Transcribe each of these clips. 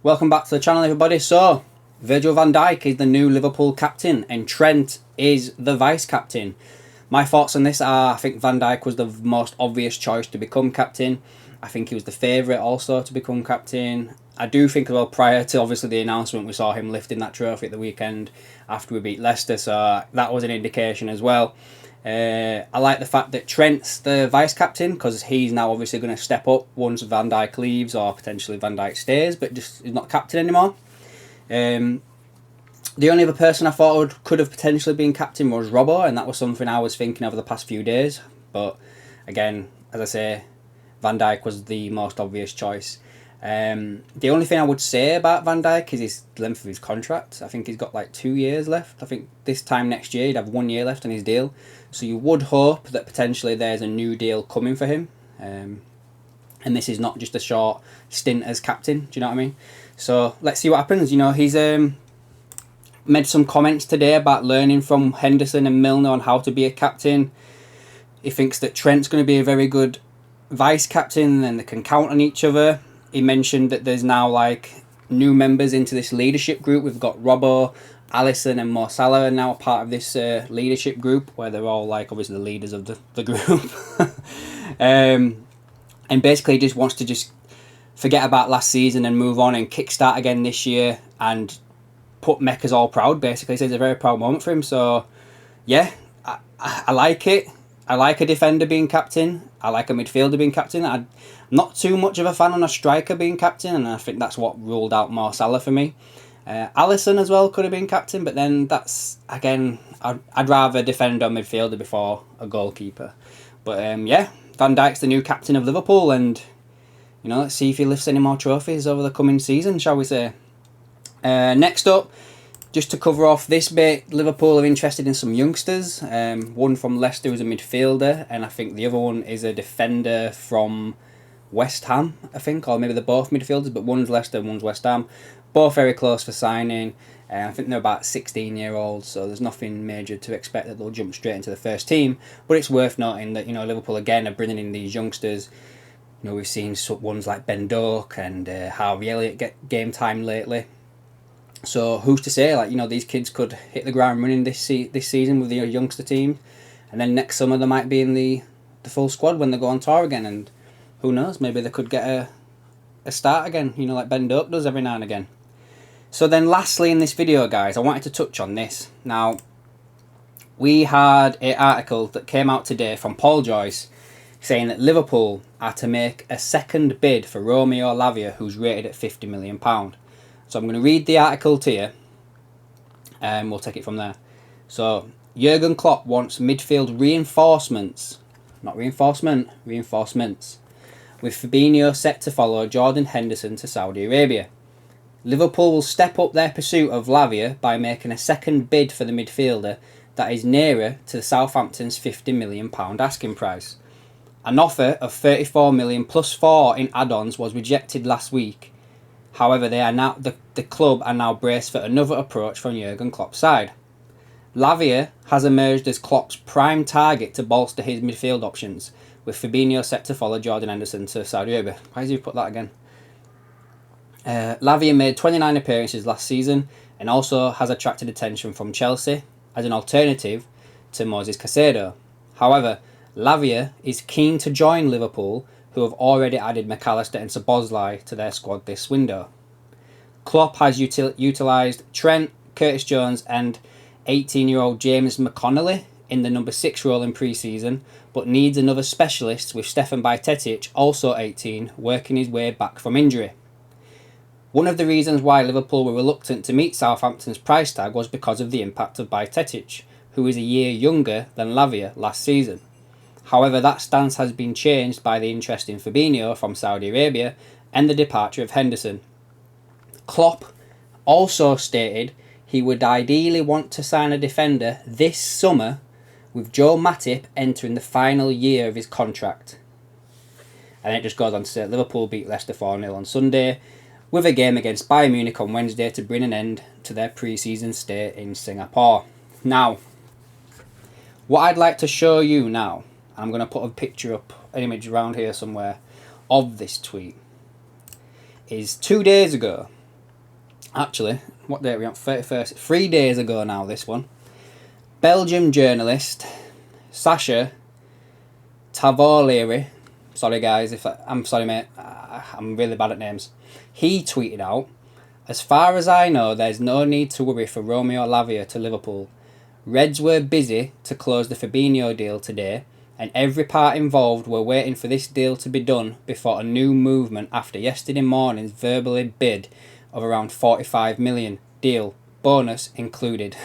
Welcome back to the channel, everybody. So, Virgil van Dijk is the new Liverpool captain and Trent is the vice captain. My thoughts on this are, I think Van Dijk was the most obvious choice to become captain. I think he was the favourite also to become captain. I do think as well, prior to obviously the announcement, we saw him lifting that trophy at the weekend after we beat Leicester, so that was an indication as well. I like the fact that Trent's the vice captain because he's now obviously going to step up once Van Dijk leaves or potentially Van Dijk stays, but just is not captain anymore. The only other person I thought could have potentially been captain was Robbo, and that was something I was thinking over the past few days. But again, as I say, Van Dijk was the most obvious choice. The only thing I would say about Van Dijk is his length of his contract. I think he's got like 2 years left. I think this time next year he'd have 1 year left on his deal. So you would hope that potentially there's a new deal coming for him. And this is not just a short stint as captain. Do you know what I mean? So let's see what happens. You know, he's made some comments today about learning from Henderson and Milner on how to be a captain. He thinks that Trent's going to be a very good vice captain and they can count on each other. He mentioned that there's now like new members into this leadership group. We've got Robbo, Alisson and Mo Salah are now part of this leadership group where they're all like obviously the leaders of the group. And basically he just wants to just forget about last season and move on and kickstart again this year and put Meccas all proud. Basically he says it's a very proud moment for him. So yeah, I like it. I like a defender being captain. I like a midfielder being captain. I'm not too much of a fan on a striker being captain, and I think that's what ruled out Mo Salah for me. Alisson as well could have been captain, but then that's, again, I'd rather defend a midfielder before a goalkeeper. But yeah, Van Dijk's the new captain of Liverpool, and you know, let's see if he lifts any more trophies over the coming season, shall we say. Next up, just to cover off this bit, Liverpool are interested in some youngsters. One from Leicester is a midfielder, and I think the other one is a defender from West Ham, I think, or maybe they're both midfielders, but one's Leicester and one's West Ham. Both very close for signing. I think they're about 16-year-olds, so there's nothing major to expect that they'll jump straight into the first team. But it's worth noting that, you know, Liverpool again are bringing in these youngsters. You know, we've seen ones like Ben Doak and Harvey Elliott get game time lately. So who's to say, like, you know, these kids could hit the ground running this season with the youngster team, and then next summer they might be in the full squad when they go on tour again, and who knows, maybe they could get a start again, you know, like Ben Doak does every now and again. So then lastly in this video, guys, I wanted to touch on this. Now, we had an article that came out today from Paul Joyce saying that Liverpool are to make a second bid for Romeo Lavia, who's rated at £50 million. So I'm going to read the article to you and we'll take it from there. So, Jurgen Klopp wants midfield reinforcements, not reinforcement, reinforcements, with Fabinho set to follow Jordan Henderson to Saudi Arabia. Liverpool will step up their pursuit of Lavia by making a second bid for the midfielder that is nearer to Southampton's £50 million asking price. An offer of £34 million plus 4 in add-ons was rejected last week. However, they are now the club are now braced for another approach from Jurgen Klopp's side. Lavia has emerged as Klopp's prime target to bolster his midfield options, with Fabinho set to follow Jordan Henderson to Saudi Arabia. Why did you put that again? Lavia made 29 appearances last season and also has attracted attention from Chelsea as an alternative to Moses Caicedo. However, Lavia is keen to join Liverpool, who have already added McAllister and Szoboszlai to their squad this window. Klopp has utilised Trent, Curtis Jones and 18-year-old James McConnelly in the number 6 role in pre-season, but needs another specialist, with Stefan Bajcetic, also 18, working his way back from injury. One of the reasons why Liverpool were reluctant to meet Southampton's price tag was because of the impact of Bajcetic, who is a year younger than Lavia last season. However, that stance has been changed by the interest in Fabinho from Saudi Arabia and the departure of Henderson. Klopp also stated he would ideally want to sign a defender this summer, with Joe Matip entering the final year of his contract. And it just goes on to say Liverpool beat Leicester 4-0 on Sunday, with a game against Bayern Munich on Wednesday to bring an end to their pre-season stay in Singapore. Now, what I'd like to show you now, I'm going to put a picture up, an image around here somewhere, of this tweet, is 2 days ago, Actually, what date are we on? 31st. 3 days ago now, this one. Belgium journalist Sasha Tavolieri. Sorry guys, I'm sorry mate, I'm really bad at names. He tweeted out, "As far as I know, there's no need to worry for Romeo Lavia to Liverpool. Reds were busy to close the Fabinho deal today, and every part involved were waiting for this deal to be done before a new movement after yesterday morning's verbally bid of around 45 million. Deal, bonus included."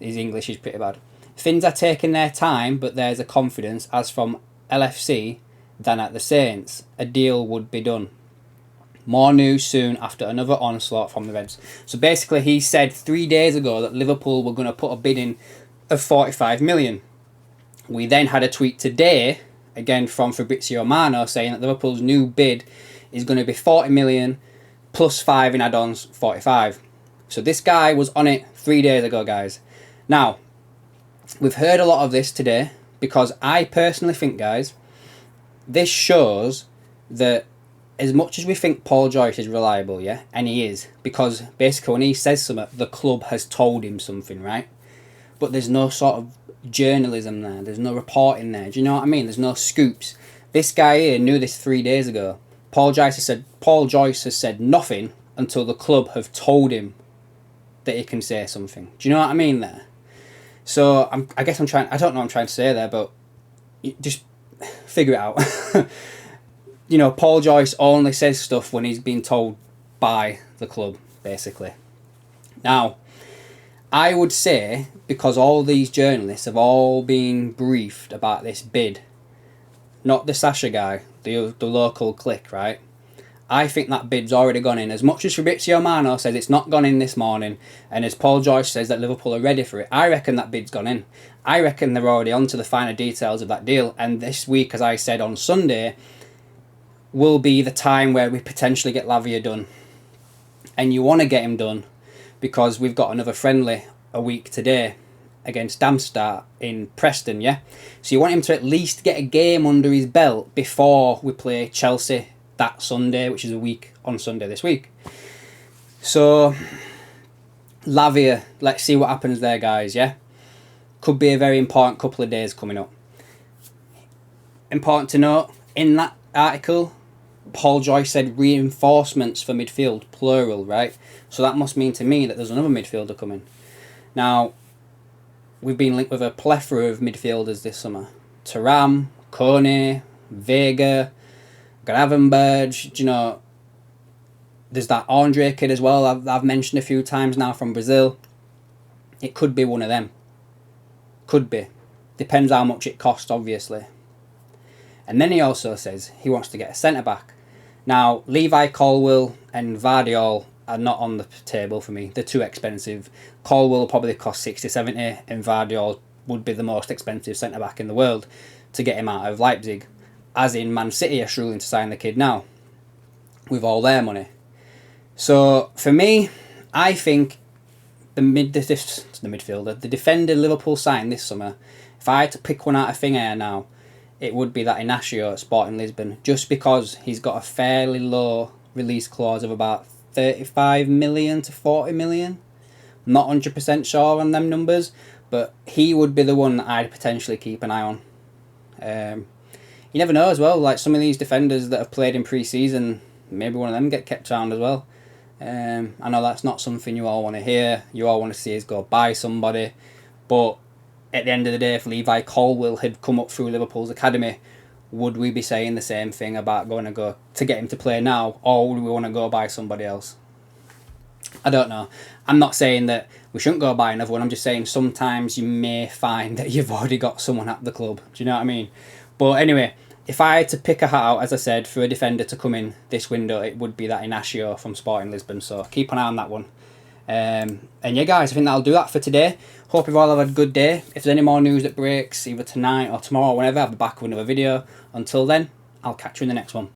His English is pretty bad. "Things are taking their time, but there's a confidence, as from LFC, than at the Saints. A deal would be done. More news soon after another onslaught from the Reds." So basically he said 3 days ago that Liverpool were going to put a bid in of 45 million. We then had a tweet today, again from Fabrizio Romano, saying that Liverpool's new bid is going to be 40 million plus 5 in add-ons, 45. So this guy was on it 3 days ago, guys. Now, we've heard a lot of this today because I personally think, guys, this shows that as much as we think Paul Joyce is reliable, yeah, and he is, because basically when he says something, the club has told him something, right? But there's no sort of journalism there. There's no reporting there. Do you know what I mean? There's no scoops. This guy here knew this 3 days ago. Paul Joyce has said nothing until the club have told him that he can say something. Do you know what I mean there? So I guess I don't know what I'm trying to say there, but just figure it out. You know, Paul Joyce only says stuff when he's been told by the club, basically. Now, I would say, because all these journalists have all been briefed about this bid, not the Sasha guy, the local clique, right? I think that bid's already gone in. As much as Fabrizio Romano says it's not gone in this morning, and as Paul Joyce says that Liverpool are ready for it, I reckon that bid's gone in. I reckon they're already on to the finer details of that deal, and this week, as I said on Sunday, will be the time where we potentially get Lavia done. And you want to get him done because we've got another friendly a week today against Darmstadt in Preston, yeah? So you want him to at least get a game under his belt before we play Chelsea that Sunday, which is a week on Sunday this week. So, Lavia, let's see what happens there, guys, yeah? Could be a very important couple of days coming up. Important to note, in that article, Paul Joyce said reinforcements for midfield, plural, right? So that must mean to me that there's another midfielder coming. Now, we've been linked with a plethora of midfielders this summer. Thuram, Kone, Vega, Gravenberg, you know, there's that Andre kid as well I've mentioned a few times now from Brazil. It could be one of them. Could be. Depends how much it costs, obviously. And then he also says he wants to get a centre-back. Now, Levi Colwill and Vardiol are not on the table for me. They're too expensive. Colwill will probably cost 60, 70, and Vardiol would be the most expensive centre-back in the world to get him out of Leipzig. As in, Man City are struggling to sign the kid now, with all their money. So, for me, I think the defender Liverpool signed this summer, if I had to pick one out of thin air now, it would be that Inacio at Sporting Lisbon, just because he's got a fairly low release clause of about 35 million to 40 million. I'm not 100% sure on them numbers, but he would be the one that I'd potentially keep an eye on. You never know as well, like some of these defenders that have played in pre-season, maybe one of them get kept around as well. I know that's not something you all want to hear. You all want to see us go buy somebody, but at the end of the day, if Levi Colwill had come up through Liverpool's academy, would we be saying the same thing about going to go to get him to play now, or would we want to go buy somebody else? I don't know. I'm not saying that we shouldn't go buy another one. I'm just saying sometimes you may find that you've already got someone at the club. Do you know what I mean? But anyway, if I had to pick a hat out, as I said, for a defender to come in this window, it would be that Inacio from Sporting Lisbon. So keep an eye on that one. And yeah, guys, I think that'll do that for today. Hope you've all had a good day. If there's any more news that breaks, either tonight or tomorrow or whenever, I'll be back with another video. Until then, I'll catch you in the next one.